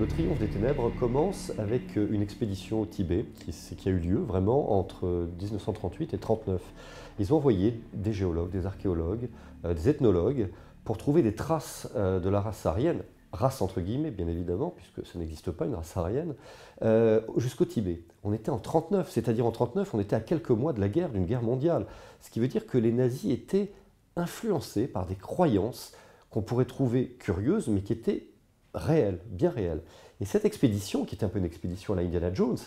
Le Triomphe des Ténèbres commence avec une expédition au Tibet qui a eu lieu vraiment entre 1938 et 1939. Ils ont envoyé des géologues, des archéologues, des ethnologues pour trouver des traces de la race aryenne, race entre guillemets bien évidemment, puisque ça n'existe pas une race aryenne, jusqu'au Tibet. On était en 1939, c'est-à-dire en 1939, on était à quelques mois de la guerre, d'une guerre mondiale. Ce qui veut dire que les nazis étaient influencés par des croyances qu'on pourrait trouver curieuses, mais qui étaient réelles, bien réelles. Et cette expédition, qui était un peu une expédition à la Indiana Jones,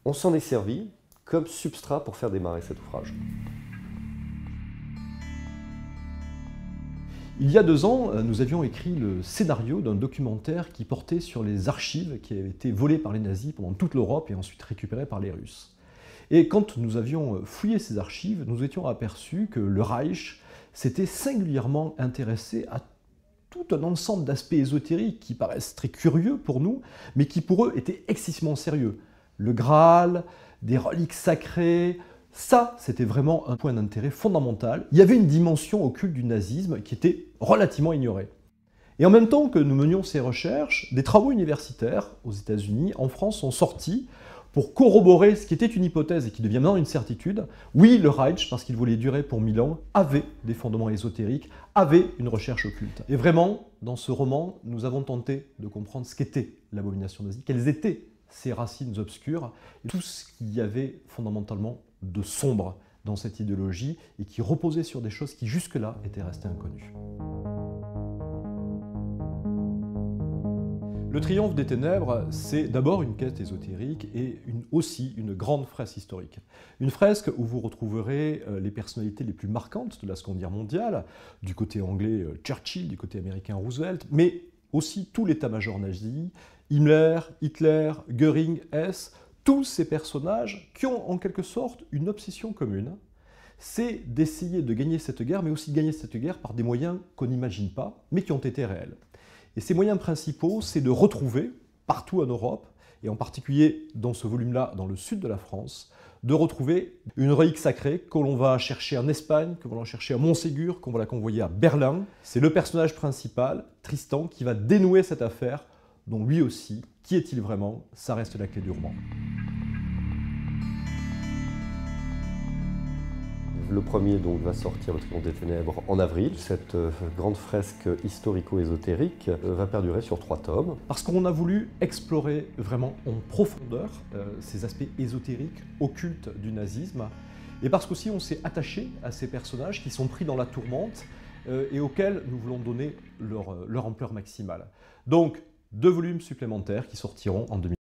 on s'en est servi comme substrat pour faire démarrer cet ouvrage. Il y a 2 ans, nous avions écrit le scénario d'un documentaire qui portait sur les archives qui avaient été volées par les nazis pendant toute l'Europe et ensuite récupérées par les Russes. Et quand nous avions fouillé ces archives, nous étions aperçus que le Reich s'était singulièrement intéressé à tout un ensemble d'aspects ésotériques qui paraissent très curieux pour nous, mais qui pour eux étaient excessivement sérieux. Le Graal, des reliques sacrées, ça c'était vraiment un point d'intérêt fondamental. Il y avait une dimension occulte du nazisme qui était relativement ignorée. Et en même temps que nous menions ces recherches, des travaux universitaires aux États-Unis, en France, sont sortis pour corroborer ce qui était une hypothèse et qui devient maintenant une certitude. Oui, le Reich, parce qu'il voulait durer pour 1000 ans, avait des fondements ésotériques, avait une recherche occulte. Et vraiment, dans ce roman, nous avons tenté de comprendre ce qu'était l'abomination nazie, quelles étaient ses racines obscures, et tout ce qu'il y avait fondamentalement de sombre dans cette idéologie et qui reposait sur des choses qui jusque-là étaient restées inconnues. Le Triomphe des Ténèbres, c'est d'abord une quête ésotérique et aussi une grande fresque historique. Une fresque où vous retrouverez les personnalités les plus marquantes de la Seconde Guerre mondiale, du côté anglais Churchill, du côté américain Roosevelt, mais aussi tout l'état-major nazi, Himmler, Hitler, Göring, Hess, tous ces personnages qui ont en quelque sorte une obsession commune, c'est d'essayer de gagner cette guerre, mais aussi de gagner cette guerre par des moyens qu'on n'imagine pas, mais qui ont été réels. Et ces moyens principaux, c'est de retrouver, partout en Europe, et en particulier dans ce volume-là, dans le sud de la France, de retrouver une relique sacrée que l'on va chercher en Espagne, que l'on va chercher à Montségur, qu'on va la convoyer à Berlin. C'est le personnage principal, Tristan, qui va dénouer cette affaire, dont lui aussi, qui est-il vraiment? Ça reste la clé du roman. Le premier donc, va sortir, Le Triomphe des Ténèbres, en avril. Cette grande fresque historico-ésotérique va perdurer sur 3 tomes. Parce qu'on a voulu explorer vraiment en profondeur ces aspects ésotériques, occultes du nazisme, et parce qu'aussi on s'est attaché à ces personnages qui sont pris dans la tourmente et auxquels nous voulons donner leur ampleur maximale. Donc, 2 volumes supplémentaires qui sortiront en 2020.